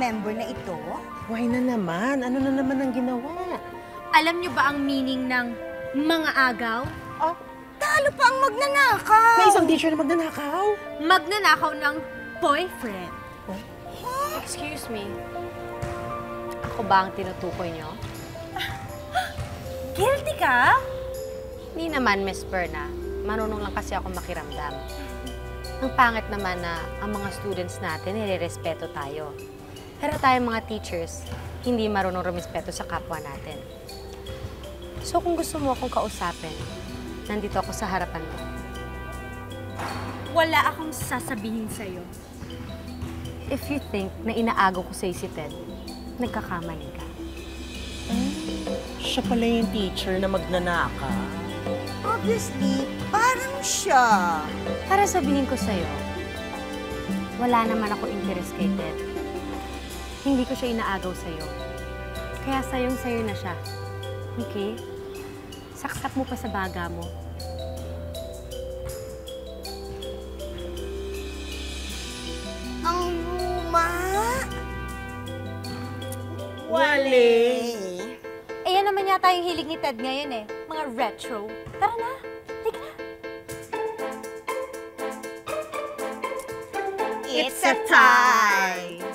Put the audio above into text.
member na ito? Why na naman? Ano na naman ang ginawa? Alam niyo ba ang meaning ng mga agaw? Oh, Talo pa ang magnanakaw! may isang teacher na magnanakaw? Magnanakaw ng boyfriend. Excuse me. Ako ba ang tinutukoy niyo? Guilty ka? Hindi naman, Miss Berna. Marunong lang kasi ako makiramdam. Ang pangit naman na ang mga students natin, nire-respeto tayo. Pero tayong mga teachers, hindi marunong rumispeto sa kapwa natin. So kung gusto mo akong kausapin, nandito ako sa harapan mo. Wala akong sasabihin sa'yo. If you think na inaagaw ko sa'yo si Ted, nagkakamali ka. Siya pala yung teacher na magnanakaw. Obviously, parang siya. Para sabihin ko sa'yo, wala naman ako interest kay Ted. Hindi ko siya inaagaw sa'yo. Kaya sayong-sayo na siya. Okay? Saksak mo pa sa baga mo. Ang luma. Wale! Eh, yan naman yata yung hilig ni Ted ngayon eh. Mga retro. Tara na. Halika na. It's a tie!